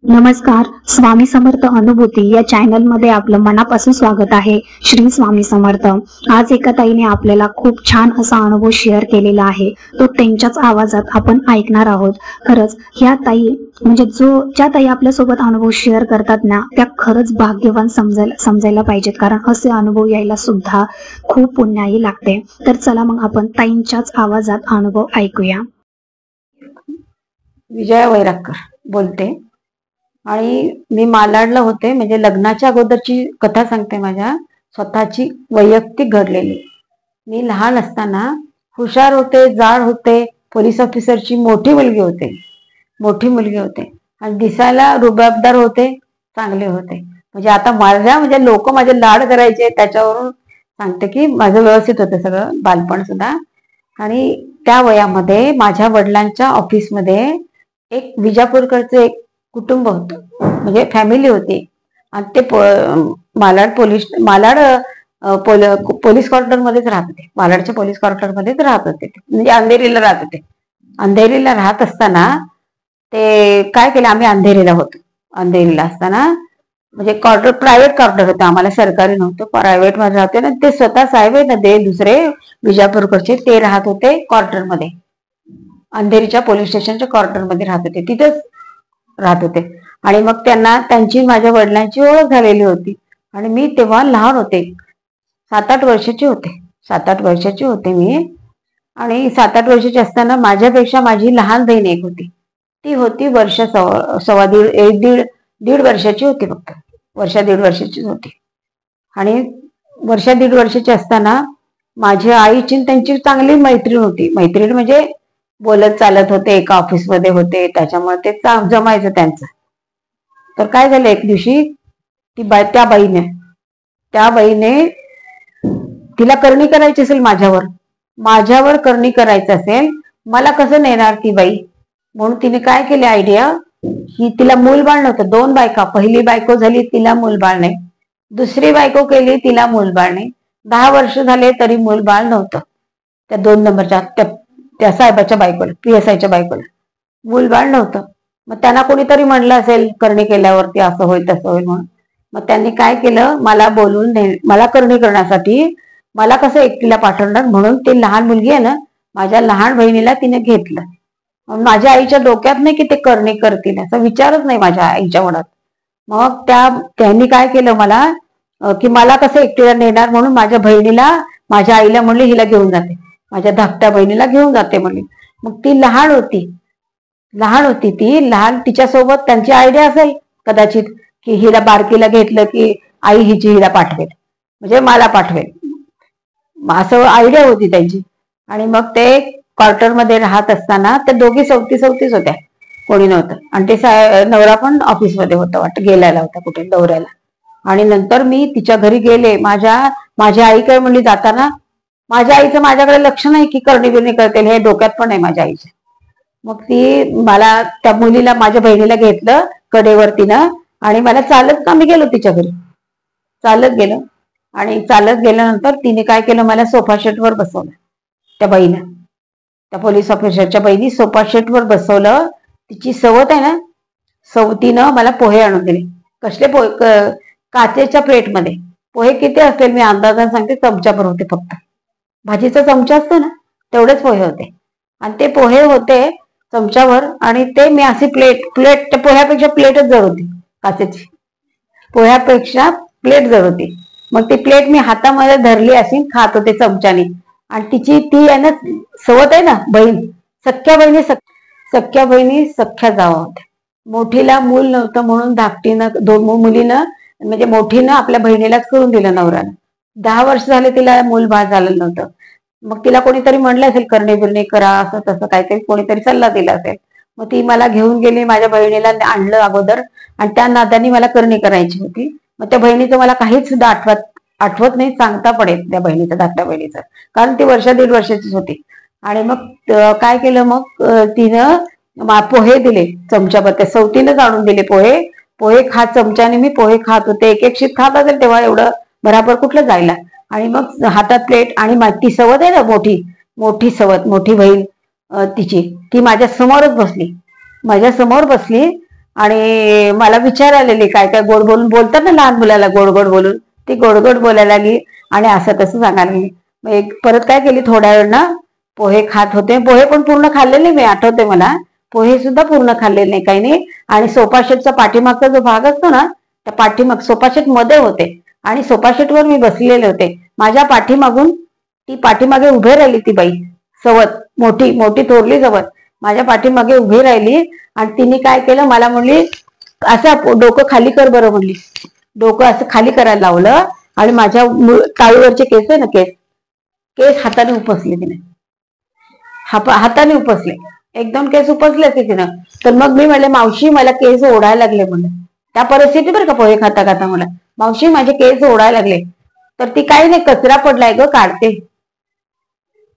नमस्कार. स्वामी समर्थ अनुभूती या चॅनल मध्ये आपलं मनापासून स्वागत आहे. श्री स्वामी समर्थ. आज एका ताईने आपल्याला खूप छान असा अनुभव शेअर केलेला आहे. तो त्यांच्याच आवाजात आपण ऐकणार आहोत. खरंच ह्या ताई म्हणजे ज्या ताई आपल्या सोबत अनुभव शेअर करतात ना, त्या खरंच भाग्यवान समजायला पाहिजेत, कारण असे अनुभव यायला सुद्धा खूप पुण्याई लागते. तर चला मग आपण ताईंच्याच आवाजात अनुभव ऐकूया. विजया वैरागकर बोलते आणि मी मालाडला होते. म्हणजे लग्नाच्या अगोदरची कथा सांगते, माझ्या स्वतःची वैयक्तिक घडलेली. मी लहान असताना हुशार होते, जाड होते, पोलीस ऑफिसरची मोठी मुलगी होते आणि दिसायला रुबाबदार होते, चांगले होते. म्हणजे आता म्हणजे लोक माझे लाड करायचे, त्याच्यावरून सांगते की माझं व्यवस्थित होतं सगळं बालपण सुद्धा. आणि त्या वयामध्ये माझ्या वडिलांच्या ऑफिसमध्ये एक विजापूरकडचं एक कुटुंब होतं, म्हणजे फॅमिली होती. आणि ते मालाड पोलीस क्वार्टर मध्येच राहत होते. मालाडच्या पोलीस क्वार्टर मध्येच राहत होते, म्हणजे अंधेरीला राहत होते. अंधेरीला राहत असताना ते काय केलं, आम्ही अंधेरीला होतो. अंधेरीला असताना म्हणजे प्रायव्हेट क्वार्टर होतं, आम्हाला सरकारी नव्हतं, प्रायव्हेट मध्ये राहते ना. ते स्वतः साहेब आहे ना, ते दुसरे विजापूरकडचे, ते राहत होते क्वार्टरमध्ये, अंधेरीच्या पोलीस स्टेशनच्या क्वार्टरमध्ये राहत होते, तिथेच राहत होते. आणि मग त्यांची माझ्या वडिलांची ओळख झालेली होती. आणि मी तेव्हा लहान होते, 7-8 वर्षाची होते मी. आणि 7-8 वर्षाची असताना माझ्यापेक्षा माझी लहान बहीण एक होती. ती होती दीड वर्षाची होती, फक्त दीड वर्षाचीच होती. आणि 1.5 वर्षाची असताना माझ्या आईची त्यांची चांगली मैत्रीण होती. मैत्रीण म्हणजे बोलत चालत होते, एका ऑफिसमध्ये होते, त्याच्यामुळे ते जमायचं त्यांचं. तर काय झालं, एक दिवशी त्या बाईने तिला करणी करायची असेल, माझ्यावर करणी करायचं असेल, मला कसं नेणार ती बाई. म्हणून तिने काय केली आयडिया, की तिला मूलबाळ नव्हतं. 2 बायका, पहिली बायको झाली तिला मूलबाळ नाही, दुसरी बायको केली तिला मूलबाळ नाही. 10 वर्ष झाले तरी मूलबाळ नव्हतं. त्या 2 नंबरच्या त्या साहेबाच्या बायकोला, PSIच्या बायकोला मूलबाळ नव्हतं. मग त्यांना कोणीतरी म्हणलं असेल करणी केल्यावरती असं होईल तसं होईल म्हणून. मग त्यांनी काय केलं, मला बोलून मला करणी करण्यासाठी, मला कसं एकटीला पाठवणार, म्हणून ती लहान मुलगी आहे ना, माझ्या लहान बहिणीला तिने घेतलं. माझ्या आईच्या डोक्यात नाही की ते करणी करतील, असा विचारच नाही माझ्या आईच्या मनात. मग त्यांनी काय केलं, मला की मला कसं एकटीला नेणार, म्हणून माझ्या आईला म्हणले हिला घेऊन जाते, माझ्या धाकट्या बहिणीला घेऊन जाते म्हणले. मग ती लहान होती, तिच्यासोबत त्यांची आयडिया असेल कदाचित, की हिला बारकीला घेतलं की आई हिला पाठवेल, म्हणजे मला पाठवेल, असं आयडिया होती त्यांची. आणि मग ते क्वार्टरमध्ये राहत असताना त्या दोघी सवतीच होत्या, कोणी नव्हतं. आणि ते नवरा पण ऑफिसमध्ये होता, वाटतं गेलेला होता कुठे दौऱ्याला. आणि नंतर मी तिच्या घरी गेले. माझ्या आई काय म्हणली जाताना, माझ्या आईचं माझ्याकडे लक्ष नाही की करणी बिरणी करते, हे डोक्यात पण नाही माझ्या आईच्या. मग मला त्या मुलीला, माझ्या बहिणीला घेतलं कडेवरतीनं, आणि मला चालत आम्ही गेलो तिच्या घरी, चालत गेलो. आणि चालत गेल्यानंतर तिने काय केलं, मला सोफा सेटवर बसवलं. त्या बाईनं, त्या पोलीस ऑफिसरच्या बाईनी सोफा सेटवर बसवलं. तिची सवत आहे ना, सवतीनं मला पोहे आणून दिले. कसले पोहे, काचेच्या प्लेटमध्ये. पोहे किती असतील मी अंदाजाने सांगते, चमच्याभर होते फक्त. भाजीचा चमचा असतो ना, तेवढेच पोहे होते. आणि ते पोहे होते चमच्यावर. आणि ते मी अशी प्लेट पोह्यापेक्षा प्लेटच जड होती, काचेची पोह्यापेक्षा प्लेट जड होती. मग ती प्लेट मी हातामध्ये धरली, अशी खात होते चमच्याने. आणि ती आहे ना, सवत आहे ना बहीण, सख्या बहिणी सख्या जावा होत्या. मोठीला मूल नव्हतं म्हणून धाकटीनं, 2 मुलीनं, म्हणजे मोठीनं आपल्या बहिणीलाच करून दिलं नवऱ्यानं. 10 वर्ष झाले तिला मूल बाळ झालेलं नव्हतं. मग तिला कोणीतरी म्हणलं असेल करणी बिरणी करा, असं तसं काहीतरी कोणीतरी सल्ला दिला असेल. मग ती मला घेऊन गेली, माझ्या बहिणीला आणलं अगोदर, आणि त्या नादानी मला करणी करायची होती. मग त्या बहिणीचं मला काहीच सुद्धा आठवत नाही, सांगता पडेल त्या बहिणीचं, धाकट्या बहिणीचं, कारण ती 1.5 वर्षाचीच होती. आणि मग काय केलं, मग तिनं पोहे दिले चमच्याभर, त्या सवतीनंच आणून दिले पोहे खात, चमच्याने मी पोहे खात होते. एक शीत खात असेल तेव्हा, एवढं बराबर कुठलं जायला. आणि मग हातात प्लेट, आणि ती सवत आहे ना, मोठी सवत, मोठी बहीण तिची, ती माझ्या समोर बसली. आणि मला विचारालेली काय काय गोड बोलून बोलतात ना लहान मुलाला, गोड गोड बोलून, ती गोड गोड बोलायला लागली आणि असं तसं सांगायला लागली. मग एक परत काय केली, थोड्या वेळ ना पोहे खात होते, पोहे पण पूर्ण खाल्लेले मी, आठवते मला, पोहे सुद्धा पूर्ण खाल्लेले नाही काही नाही. आणि सोफा सेटचा पाठीमागचा जो भाग असतो ना, त्या पाठीमाग सोफा सेट मध्ये होते आणि सोफा सेटवर मी बसलेले होते. माझ्या पाठीमागून ती पाठीमागे उभे राहिली ती बाई, सवत, मोठी मोठी थोरली सवत माझ्या पाठीमागे उभी राहिली आणि तिने काय केलं, मला म्हणली असं डोकं खाली कर बरं म्हणली. डोकं असं खाली करायला लावलं आणि माझ्या टाळीवरचे केस आहे ना, केस हाताने उपसले तिने, हाताने उपसले, एक दोन केस उपसले तिनं. तर मग मी म्हणले, मावशी मला केस ओढायला लागले म्हणलं, त्या परिस्थिती बरं का, पोहे खाता खाता मला, मावशी माझे केस ओढायला लागले. तर ती काही नाही, कचरा पडलाय ग काढते,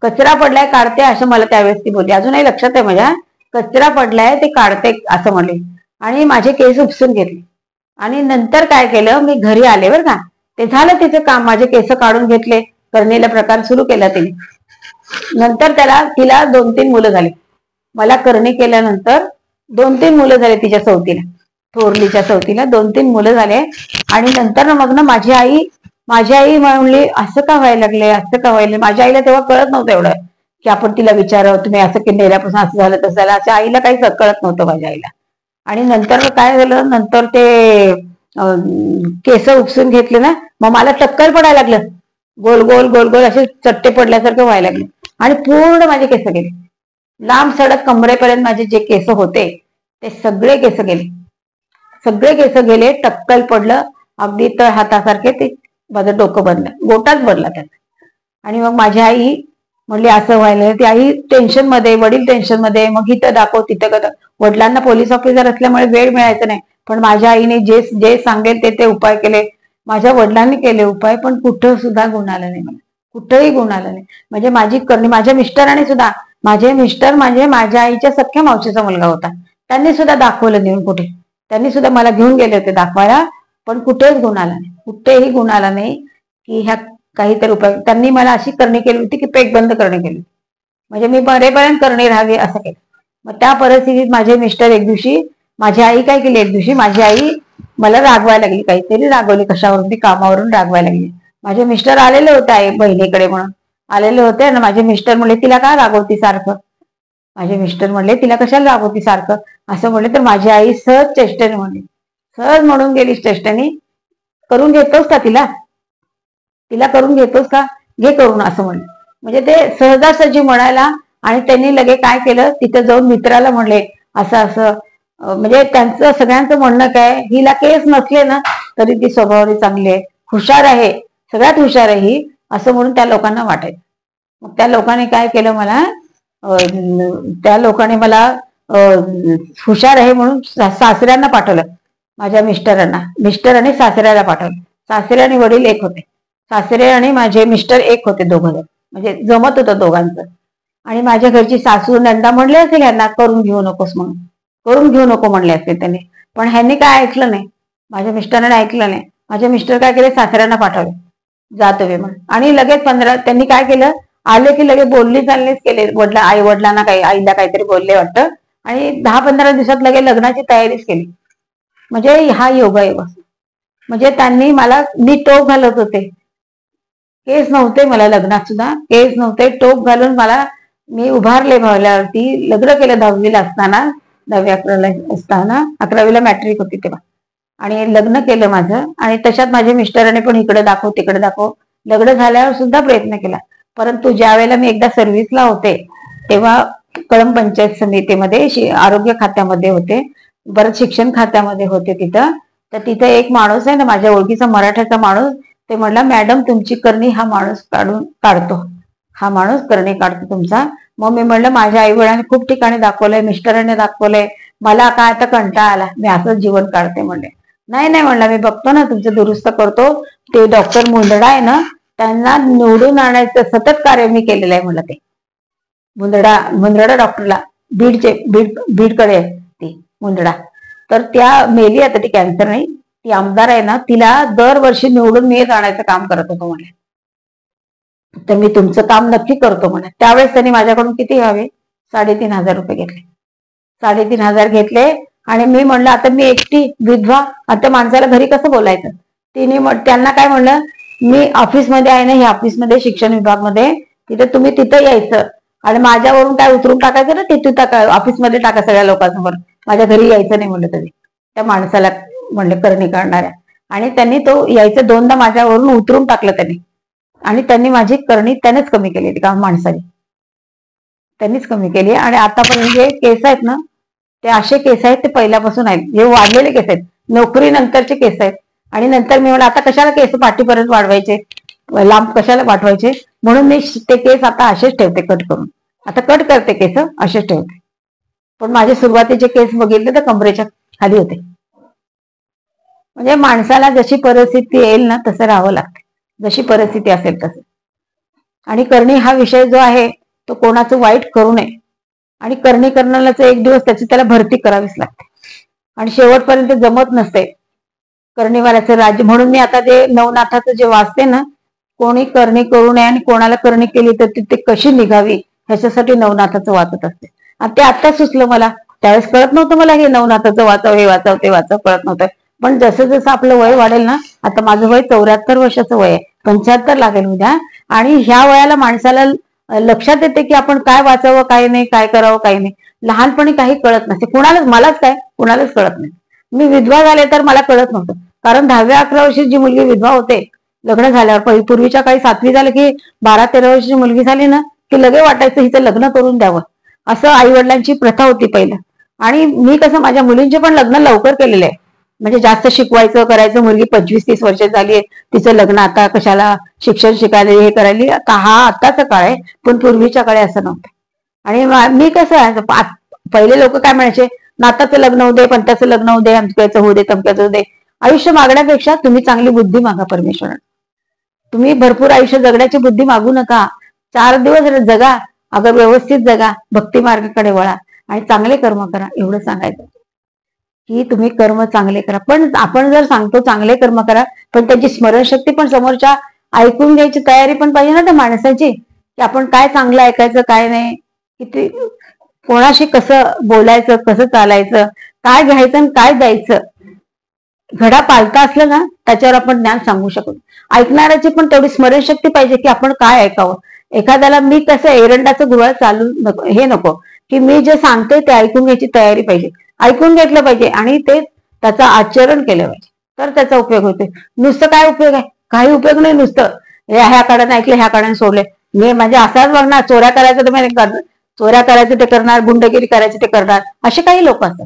कचरा पडलाय काढते, असं मला त्यावेळेस ती बोलली. अजूनही लक्षात आहे माझ्या, कचरा पडलाय ते काढते असं म्हणले आणि माझे केस उपसून घेतले. आणि नंतर काय केलं, मी घरी आले बरं का, ते झालं तिचं काम, माझे केस काढून घेतले, करणीला प्रकार सुरू केला तिने. नंतर तिला 2-3 मुलं झाली, मला करणी केल्यानंतर 2-3 मुलं झाले तिच्या सवतीला, थोरलीच्या सवतीला 2-3 मुलं झाले. आणि नंतर मग ना माझी आई म्हणली, असं का व्हायला लागले, असं का व्हायला. माझ्या आईला तेव्हा कळत नव्हतं एवढं की आपण तिला विचारावं, तुम्ही असं की नेल्यापासून असं झालं तसं झालं, असं आईला काही कळत नव्हतं माझ्या आईला. आणि नंतर काय झालं, नंतर ते केस उपसून घेतले ना, मग मला टक्कल पडायला लागलं, गोल गोल गोल गोल असे चट्टे पडल्यासारखं व्हायला लागले आणि पूर्ण माझे केस गेले, लांब सडक कमरेपर्यंत माझे जे केस होते ते सगळे केस गेले, सगळे केस गेले, टक्कल पडलं अगदी तर हातासारखे, ते माझं डोकं बनलं, गोटाच बनला त्याचा. आणि मग माझी आई म्हणली असं व्हायला, ती आई टेन्शन मध्ये, वडील टेन्शन मध्ये, मग इथं दाखव तिथं दाखव. वडिलांना पोलीस ऑफिसर असल्यामुळे वेळ मिळायचा नाही, पण माझ्या आईने जे सांगेल ते उपाय केले, माझ्या वडिलांनी केले उपाय, पण कुठं सुद्धा गुण आला नाही मला, कुठंही गुण आला नाही. म्हणजे माझी करणी, माझ्या मिस्टरांनी सुद्धा, माझे मिस्टर म्हणजे माझ्या आईच्या सख्या मावशीचा मुलगा होता, त्यांनी सुद्धा दाखवलं नेऊन कुठे, त्यांनी सुद्धा मला घेऊन गेले होते दाखवायला, पण कुठेच गुण आला नाही, कुठेही गुण आला नाही की ह्या काहीतरी उपाय. त्यांनी मला अशी करणी केली होती की पेक बंद करणी केली, म्हणजे मी बरेपर्यंत करणी राहावी असं केलं. मग त्या परिस्थितीत माझे मिस्टर एक दिवशी, माझी आई काय केली, एक दिवशी माझी आई मला रागवायला लागली, काहीतरी रागवली, कशावरून ती कामावरून रागवायला लागली. माझे मिस्टर आलेले होते आई बहिणीकडे म्हणून आलेले होते आणि माझे मिस्टर म्हणले, तिला काय रागवती सारखं, माझे मिस्टर म्हणले तिला कशाला रागवती सारखं असं म्हणले. तर माझी आई सहज चेष्टेने म्हणली, सहज म्हणून गेली चेष्टेने, करून घेतोस का तिला करून घेतोस का, घे करून असं म्हणले. म्हणजे ते सहजासहजी म्हणायला. आणि त्यांनी लगे काय केलं, तिथं जाऊन मित्राला म्हणले असं असं, म्हणजे त्यांचं सगळ्यांचं म्हणणं काय, हिला केस नसले ना तरी ती स्वभावाने चांगली आहे, हुशार आहे, सगळ्यात हुशार आहे ही, असं म्हणून त्या लोकांना वाटायचं. मग त्या लोकांनी काय केलं, त्या लोकांनी मला हुशार आहे म्हणून सासऱ्यांना पाठवलं, माझ्या मिस्टर आणि सासऱ्याला पाठवलं. सासरे आणि वडील एक होते, सासरे आणि माझे मिस्टर एक होते, दोघं जण, म्हणजे जमत होतं दोघांचं. आणि माझ्या घरची सासू नंदा म्हणले असेल ह्यांना करून घेऊ नकोस म्हणून, करून घेऊ नको म्हणले असते त्यांनी, पण ह्यांनी काय ऐकलं नाही, माझ्या मिस्टरांनी ऐकलं नाही. माझे मिस्टर काय केले, सासऱ्यांना पाठवले, जातो वे म्हणून. आणि लगेच त्यांनी काय केलं, आले की लगेच बोलणी चालणेच केले, आई वडिलांना काही, आईला काहीतरी बोलले वाटतं, आणि 10-15 दिवसात लगेच लग्नाची तयारीच केली. म्हणजे हा योगायोग. म्हणजे त्यांनी मला, मी टोक घालत होते, केस नव्हते मला लग्नात सुद्धा, केस नव्हते, टोप घालून मला, मी उभारले भावल्यावरती. लग्न केलं 10वीला असताना, 10वी-11वीला असताना, 11वीला मॅट्रिक होती तेव्हा, आणि लग्न केलं माझं. आणि तशात माझ्या मिस्टरांनी पण इकडे दाखव तिकडे दाखव, लग्न झाल्यावर सुद्धा प्रयत्न केला. परंतु ज्या वेळेला मी एकदा सर्व्हिसला होते तेव्हा कळंब पंचायत समितीमध्ये आरोग्य खात्यामध्ये होते, बरं शिक्षण खात्यामध्ये होते तिथं. तर तिथं एक माणूस आहे ना माझ्या ओळखीचा, मराठ्याचा माणूस, ते म्हणला, मॅडम तुमची करणी हा माणूस काढतो, हा माणूस करणी काढतो तुमचा. मग मी म्हणलं, माझ्या आई वडिलांनी खूप ठिकाणी दाखवलंय, मिस्टरांनी दाखवलंय, मला काय आता कंटाळा आला, मी असंच जीवन काढते म्हणले. नाही म्हणला, मी बघतो ना तुमचं दुरुस्त करतो. ते डॉक्टर मुंदडा आहे ना, त्यांना निवडून आणायचं सतत कार्य मी केलेलं आहे म्हणलं. ते मुंदडा डॉक्टरला, बीडकडे आहे ती मुंदडा, तर त्या मेली आता, ती कॅन्सर नाही, ती आमदार आहे ना, तिला दरवर्षी निवडून मी आणायचं काम करत होतो म्हणे. तर मी तुमचं काम नक्की करतो म्हणे. त्यावेळेस त्यांनी माझ्याकडून किती हवे, 3,500 रुपये घेतले, 3,500 घेतले. आणि मी म्हणलं आता मी एकटी विधवा, आता माणसाला घरी कसं बोलायचं. त्यांना काय म्हणलं, मी ऑफिसमध्ये आहे ना, हे ऑफिसमध्ये शिक्षण विभागमध्ये, तिथे तुम्ही तिथं यायचं आणि माझ्यावरून काय उतरून टाकायचं ना, तिथे टाका, ऑफिसमध्ये टाका सगळ्या लोकांसमोर, माझ्या घरी यायचं नाही म्हणलं तरी. त्या माणसाला म्हणले करणी करणाऱ्या, आणि त्यांनी तो यायचं 2दा माझ्यावरून उतरून टाकलं त्यांनी, आणि त्यांनी माझी करणी त्यानेच कमी केली, का माणसाने त्यांनीच कमी केली. आणि आतापर्यंत जे केस आहेत ना, ते असे केस आहेत ते पहिल्यापासून आहेत, जे वाढलेले केस आहेत, नोकरी नंतरचे केस आहेत. आणि नंतर मी म्हणलं आता कशाला केस पाठीपर्यंत वाढवायचे, लांब कशाला पाठवायचे, म्हणून मी ते केस आता असेच ठेवते कट करून. आता कट करते केस, असेच ठेवते. पण माझे सुरुवातीचे केस बघितले तर कमरेच्या खाली होते. म्हणजे माणसाला जशी परिस्थिती येईल ना तसं राहावं लागतं, जशी परिस्थिती असेल तसं. आणि करणी हा विषय जो आहे तो कोणाचं वाईट करू नये, आणि करणी करण्यालाच एक दिवस त्याला भरती करावीच लागते, आणि शेवटपर्यंत जमत नसते करणीवाल्याचं राज्य. म्हणून मी आता ते नवनाथाचं जे वाचते ना, कोणी करणी करू नये आणि कोणाला करणी केली तर ती कशी निघावी, ह्याच्यासाठी नवनाथाचं वाचत असते. आणि ते आत्ता सुचलं मला, त्यावेळेस कळत नव्हतं मला हे नवनाथाचं वाचावं, हे वाचावं, ते वाचावं, कळत नव्हतं. पण जसं जसं आपलं वय वाढेल ना, आता माझं वय 74 वर्षाचं वय आहे, 75 लागेल उद्या, आणि ह्या वयाला माणसाला लक्षात येते की आपण काय वाचावं, काय नाही, काय करावं, काय नाही. लहानपणी काही कळत नसते कुणालाच, मलाच काय कुणालाच कळत नाही. मी विधवा झाले तर मला कळत नव्हतं, कारण 10-11 वर्षी जी मुलगी विधवा होते लग्न झाल्यावर, पूर्वीच्या काही 7वी झालं की 12-13 वर्षाची मुलगी झाली ना की लगे वाटायचं हिचं लग्न करून द्यावं, असं आई वडिलांची प्रथा होती पहिलं. आणि मी कसं माझ्या मुलींचे पण लग्न लवकर केलेले आहे, म्हणजे जास्त शिकवायचं करायचं, मुलगी 25-30 वर्ष झाली आहे, तिचं लग्न आता कशाला शिक्षण शिकायला हे करायला, आता हा आत्ताचा काळ आहे, पण पूर्वीच्या काळी असं नव्हतं. आणि मी कसं, पहिले लोक काय म्हणायचे, नाताचं लग्न होऊ दे, पंथाचं लग्न होऊ दे, अमक्याचं होऊ दे, तमक्याचं होऊ दे. आयुष्य मागण्यापेक्षा तुम्ही चांगली बुद्धी मागा परमेश्वरात. तुम्ही भरपूर आयुष्य जगण्याची बुद्धी मागू नका, 4 दिवस जगा, अगर व्यवस्थित जगा, भक्ती मार्गाकडे वळा आणि चांगले कर्म करा, एवढं सांगायचं की तुम्ही कर्म चांगले करा. पण आपण जर सांगतो चांगले कर्म करा, पण त्याची स्मरणशक्ती पण समोरच्या ऐकून घ्यायची तयारी पण पाहिजे ना त्या माणसाची, की आपण काय चांगलं ऐकायचं, काय नाही, किती कोणाशी कसं बोलायचं, कसं चालायचं, काय घ्यायचं आणि काय द्यायचं. घडा पालता असलं ना त्याच्यावर आपण ज्ञान सांगू शकतो. ऐकणाऱ्याची पण तेवढी स्मरणशक्ती पाहिजे की आपण काय ऐकावं. एखाद्याला मी कसं एरंडाचं गुळ चालू नको, हे नको, की मी जे सांगते ते ऐकून घ्यायची तयारी पाहिजे, ऐकून घेतलं पाहिजे आणि ते त्याचं आचरण केलं पाहिजे, तर त्याचा उपयोग होते. नुसतं काय उपयोग आहे, काही उपयोग नाही. नुसतं ह्या काळाने ऐकलं, ह्या काळाने सोडले, मी म्हणजे असाच बघणार, चोऱ्या करायचं तर मी चोऱ्या करायचं ते करणार, गुंडगिरी करायचं ते करणार, असे काही लोक असतात,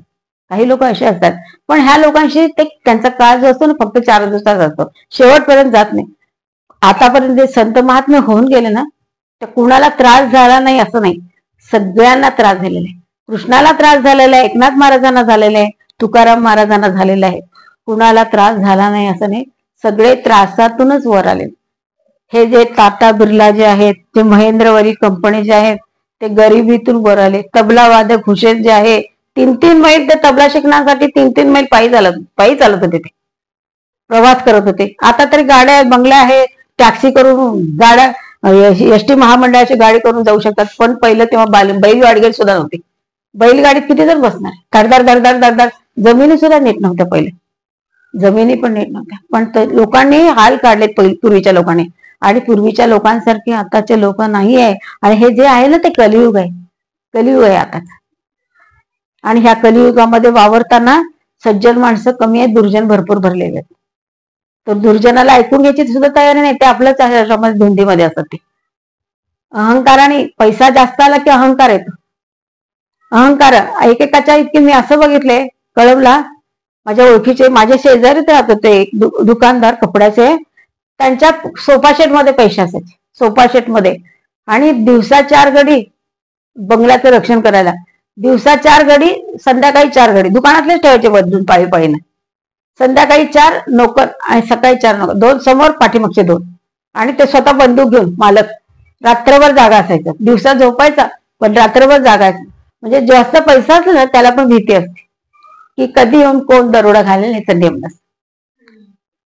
काही लोक असे असतात. पण ह्या लोकांशी ते त्यांचा काळ जो असतो ना फक्त 4 दिवसाचा असतो, शेवटपर्यंत जात नाही. आतापर्यंत जे संत महात्मे होऊन गेले ना, तर कुणाला त्रास झाला नाही असं नाही, सगळ्यांना त्रास झालेला आहे. कृष्णाला त्रास झालेला आहे, एकनाथ महाराजांना झालेला आहे, तुकाराम महाराजांना झालेला आहे. कुणाला त्रास झाला नाही असं नाही, सगळे त्रासातूनच वर आले. हे जे टाटा बिर्ला जे आहेत, जे महेंद्रवरी कंपनी जे आहेत, ते गरिबीतून वर आले. तबला वादक हुसेन जे आहे, 3-3 मैल ते तबला शिकण्यासाठी 3-3 मैल पायी चालत होते, ते प्रवास करत होते. आता तरी गाड्या बंगल्या आहे, टॅक्सी करून गाड्या, एसटी महामंडळाची गाडी करून जाऊ शकतात. पण पहिलं तेव्हा बैलगाडी सुद्धा नव्हती. बैलगाडीत किती जण बसणार, धडधड धडधड धडधड, जमिनी सुद्धा नीट नव्हत्या पहिले, जमिनी पण नीट नव्हत्या. पण लोकांनी हाल काढलेत पूर्वीच्या लोकांनी, आणि पूर्वीच्या लोकांसारखे आताचे लोक नाही आहे. आणि हे जे आहे ना ते कलियुग आहे, कलियुग आहे आताच. आणि ह्या कलियुगामध्ये वावरताना सज्जन माणसं कमी आहेत, दुर्जन भरपूर भरलेले आहेत. तर दुर्जनाला ऐकून घ्यायची सुद्धा तयारी नाही, ते आपल्याच आश्रमात धुंदीमध्ये असतात. ते अहंकाराने, पैसा जास्त आला की अहंकार येतो. अहंकार एकेकाच्या इतके मी असं बघितले, कळवला, माझ्या ओळखीचे, माझे शेजारीच राहत होते दुकानदार कपड्याचे, त्यांच्या सोफा सेट मध्ये पैसे असायचे, सोफा सेट मध्ये. आणि दिवसा 4 गडी बंगल्याचं रक्षण करायला, दिवसा 4 गडी, संध्याकाळी 4 गडी दुकानातलेच ठेवायचे बदलून पाळी पाळीने. संध्याकाळी 4 नोकर आणि सकाळी 4 नोकर, 2 समोर पाठीमागचे 2, आणि ते स्वतः बंदूक घेऊन मालक. रात्रभर जागा असायचं, दिवसा झोपायचा पण रात्रभर जागायचं. म्हणजे जास्त पैसा असला ना त्याला पण भीती असते की कधी येऊन कोण दरोडा घालेल याचा नेम नसतो.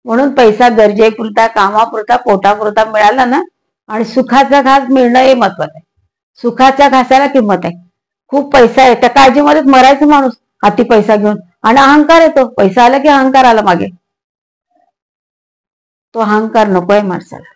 म्हणून पैसा गरजेपुरता, कामापुरता, पोटापुरता मिळाला ना, आणि सुखाचा घास मिळणं हे महत्वाचं आहे. सुखाच्या घासाला किंमत आहे. खूप पैसा आहे, त्या काळजीमध्येच मरायचं माणूस, हाती पैसा घेऊन, आणि अहंकार येतो. पैसा आला की अहंकार आला मागे. तो अहंकार नकोय माणसाला.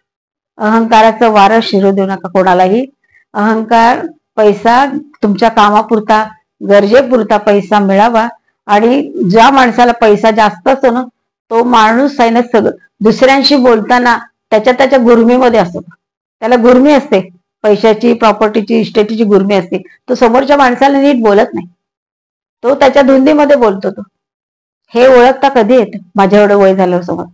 अहंकाराचं वारं शिरू देऊ नका कोणालाही. अहंकार, पैसा तुमच्या कामापुरता, गरजेपुरता पैसा मिळावा. आणि ज्या माणसाला पैसा जास्त असतो ना, तो माणूस आहे ना, सगळं दुसऱ्यांशी बोलताना त्याच्या गुरमीमध्ये असतो. त्याला गुरमी असते, पैशाची, प्रॉपर्टीची, इस्टेटीची गुरमी असते. तो समोरच्या माणसाला नीट बोलत नाही, तो त्याच्या धुंदीमध्ये बोलतो. तो हे ओळखता कधी येतं? माझ्या एवढं वय झालं समज.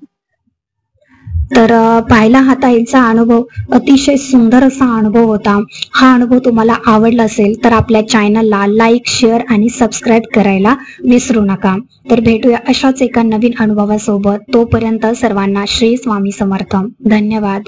तर पाहिला हा ताईचा अनुभव अतिशय सुंदर असा अनुभव होता. हा अनुभव तुम्हाला आवडला असेल तर आपल्या चॅनलला लाईक, शेअर आणि सबस्क्राईब करायला विसरू नका. तर भेटूया अशाच एका नवीन अनुभवासोबत. तोपर्यंत सर्वांना श्री स्वामी समर्थ. धन्यवाद.